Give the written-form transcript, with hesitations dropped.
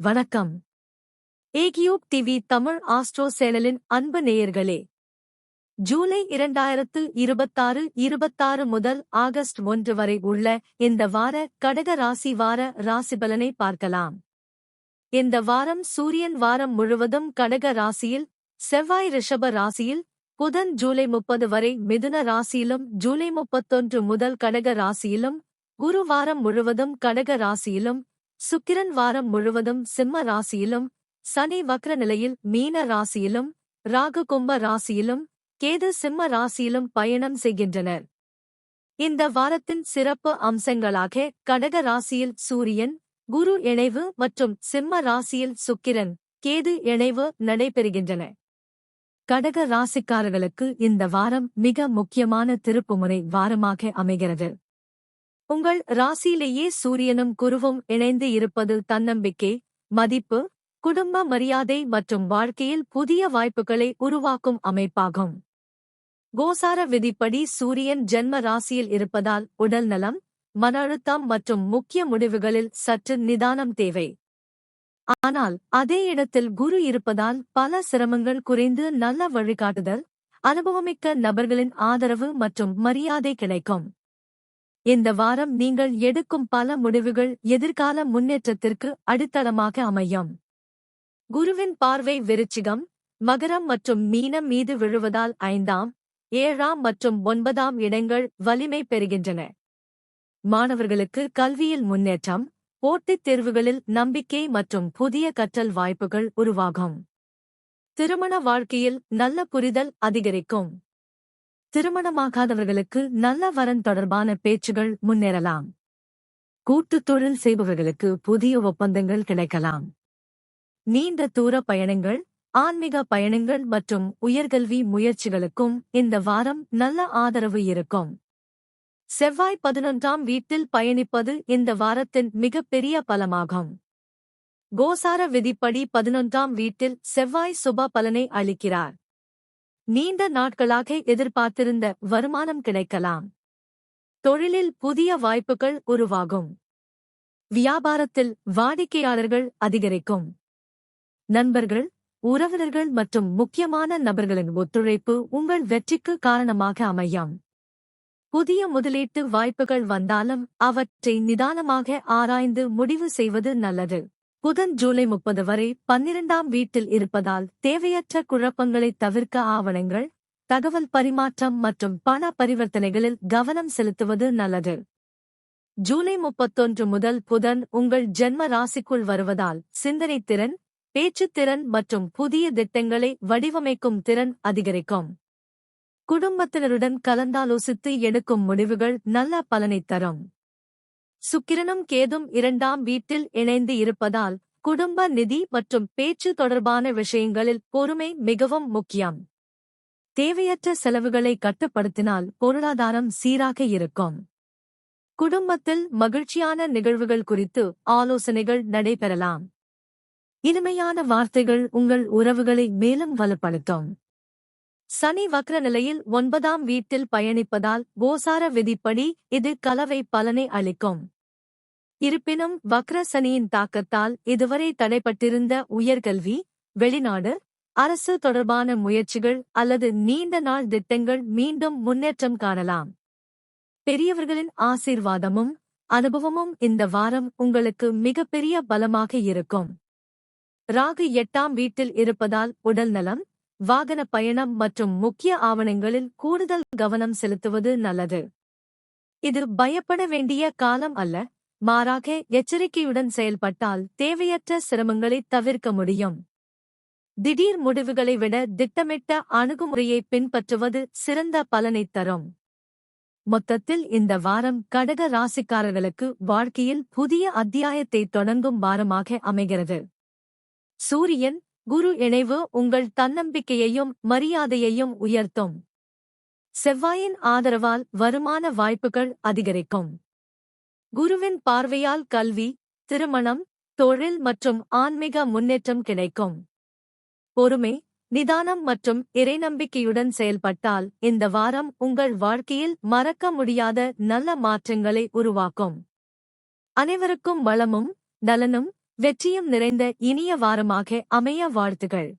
வணக்கம். ஏகியூப் TV Tamil astro சேனலின் அன்பு நேயர்களே, ஜூலை 2026 முதல் ஆகஸ்ட் 1 வரை உள்ள இந்த வார கடக ராசி வார ராசிபலனை பார்க்கலாம். இந்த வாரம் சூரியன் வாரம் முழுவதும் கடக ராசியில், செவ்வாய் ரிஷப ராசியில், புதன் ஜூலை 30 வரை மிதுன ராசியிலும் ஜூலை 31 முதல் கடக ராசியிலும், குரு வாரம் முழுவதும் கடக ராசியிலும், சுக்கிரன் வாரம் முழுவதும் சிம்ம ராசியிலும், சனி வக்ர நிலையில் மீன ராசியிலும், ராகு கும்ப ராசியிலும், கேது சிம்ம ராசியிலும் பயணம் செய்கின்றனர். இந்த வாரத்தின் சிறப்பு அம்சங்களாக கடக ராசியில் சூரியன், குரு இணைவு மற்றும் சிம்ம ராசியில் சுக்கிரன், கேது இணைவு நடைபெறுகின்றன. கடக ராசிக்காரர்களுக்கு இந்த வாரம் மிக முக்கியமான திருப்புமுனை வாரமாக அமைகிறது. உங்கள் ராசியிலேயே சூரியனும் குருவும் இணைந்து இருப்பது தன்னம்பிக்கை, மதிப்பு, குடும்ப மரியாதை மற்றும் வாழ்க்கையில் புதிய வாய்ப்புகளை உருவாக்கும் அமைப்பாகும். கோசார விதிப்படி சூரியன் ஜென்ம ராசியில் இருப்பதால் உடல் நலம், மன அழுத்தம் மற்றும் முக்கிய முடிவுகளில் சற்று நிதானம் தேவை. ஆனால் அதே இடத்தில் குரு இருப்பதால் பல சிரமங்கள் குறைந்து நல்ல வழிகாட்டுதல், அனுபவமிக்க நபர்களின் ஆதரவு மற்றும் மரியாதை கிடைக்கும். இந்த வாரம் நீங்கள் எடுக்கும் பல முடிவுகள் எதிர்கால முன்னேற்றத்திற்கு அடித்தளமாக அமையும். குருவின் பார்வை விருச்சிகம், மகரம் மற்றும் மீனம் மீது விழுவதால் 5ஆம், 7ஆம் மற்றும் 9ஆம் இடங்கள் வலிமை பெறுகின்றன. மாணவர்களுக்கு கல்வியில் முன்னேற்றம், போட்டித் தேர்வுகளில் நம்பிக்கை மற்றும் புதிய கற்றல் வாய்ப்புகள் உருவாகும். திருமண வாழ்க்கையில் நல்ல புரிதல் அதிகரிக்கும். திருமணமாகாதவர்களுக்கு நல்ல வரன் தொடர்பான பேச்சுகள் முன்னேறலாம். கூட்டுத் தொழில் செய்பவர்களுக்கு புதிய ஒப்பந்தங்கள் கிடைக்கலாம். நீண்ட தூர பயணங்கள், ஆன்மீக பயணங்கள் மற்றும் உயர்கல்வி முயற்சிகளுக்கும் இந்த வாரம் நல்ல ஆதரவு இருக்கும். செவ்வாய் 11ஆம் வீட்டில் பயணிப்பது இந்த வாரத்தின் மிகப்பெரிய பலமாகும். கோசார விதிப்படி 11ஆம் வீட்டில் செவ்வாய் சுப பலனை அளிக்கிறார். நீண்ட நாட்களாக எதிர்பார்த்திருந்த வருமானம் கிடைக்கலாம். தொழிலில் புதிய வாய்ப்புகள் உருவாகும். வியாபாரத்தில் வாடிக்கையாளர்கள் அதிகரிக்கும். நண்பர்கள், உறவினர்கள் மற்றும் முக்கியமான நபர்களின் ஒத்துழைப்பு உங்கள் வெற்றிக்கு காரணமாக அமையும். புதிய முதலீட்டு வாய்ப்புகள் வந்தாலும் அவற்றை நிதானமாக ஆராய்ந்து முடிவு செய்வது நல்லது. புதன் ஜூலை 30 வரை 12ஆம் வீட்டில் இருப்பதால் தேவையற்ற குழப்பங்களை தவிர்க்க ஆவணங்கள், தகவல் பரிமாற்றம் மற்றும் பண பரிவர்த்தனைகளில் கவனம் செலுத்துவது நல்லது. ஜூலை 31 முதல் புதன் உங்கள் ஜென்ம ராசிக்குள் வருவதால் சிந்தனை திறன், பேச்சுத் திறன் மற்றும் புதிய திட்டங்களை வடிவமைக்கும் திறன் அதிகரிக்கும். குடும்பத்தினருடன் கலந்தாலோசித்து எடுக்கும் முடிவுகள் நல்ல பலனைத் தரும். சுக்கிரனும் கேதும் 2ஆம் வீட்டில் இணைந்து இருப்பதால் குடும்ப நிதி மற்றும் பேச்சு தொடர்பான விஷயங்களில் பொறுமை மிகவும் முக்கியம். தேவையற்ற செலவுகளை கட்டுப்படுத்தினால் பொருளாதாரம் சீராக இருக்கும். குடும்பத்தில் மகிழ்ச்சியான நிகழ்வுகள் குறித்து ஆலோசனைகள் நடைபெறலாம். இனிமையான வார்த்தைகள் உங்கள் உறவுகளை மேலும் வலுப்படுத்தும். சனி வக்ர நிலையில் 9ஆம் வீட்டில் பயணிப்பதால் கோசார விதிப்படி இது கலவை பலனை அளிக்கும். இருப்பினும் வக்ர சனியின் தாக்கத்தால் இதுவரை தடைப்பட்டிருந்த உயர்கல்வி, வெளிநாடு, அரசு தொடர்பான முயற்சிகள் அல்லது நீண்ட நாள் திட்டங்கள் மீண்டும் முன்னேற்றம் காணலாம். பெரியவர்களின் ஆசீர்வாதமும் அனுபவமும் இந்த வாரம் உங்களுக்கு மிகப்பெரிய பலமாக இருக்கும். ராகு 8ஆம் வீட்டில் இருப்பதால் உடல் நலம், வாகன பயணம் மற்றும் முக்கிய ஆவணங்களில் கூடுதல் கவனம் செலுத்துவது நல்லது. இது பயப்பட வேண்டிய காலம் அல்ல, மாறாக எச்சரிக்கையுடன் செயல்பட்டால் தேவையற்ற சிரமங்களை தவிர்க்க முடியும். திடீர் முடிவுகளை விட திட்டமிட்ட அணுகுமுறையை பின்பற்றுவது சிறந்த பலனைத் தரும். மொத்தத்தில் இந்த வாரம் கடக ராசிக்காரர்களுக்கு வாழ்க்கையில் புதிய அத்தியாயத்தை தொடங்கும் வாரமாக அமைகிறது. சூரியன், குரு இணைவு உங்கள் தன்னம்பிக்கையையும் மரியாதையையும் உயர்த்தும். செவ்வாயின் ஆதரவால் வருமான வாய்ப்புகள் அதிகரிக்கும். குருவின் பார்வையால் கல்வி, திருமணம், தொழில் மற்றும் ஆன்மீக முன்னேற்றம் கிடைக்கும். பொறுமை, நிதானம் மற்றும் இறைநம்பிக்கையுடன் செயல்பட்டால் இந்த வாரம் உங்கள் வாழ்க்கையில் மறக்க முடியாத நல்ல மாற்றங்களை உருவாக்கும். அனைவருக்கும் வளமும் நலனும் வெற்றியும் நிறைந்த இனிய வாரமாக அமைய வாழ்த்துகள்.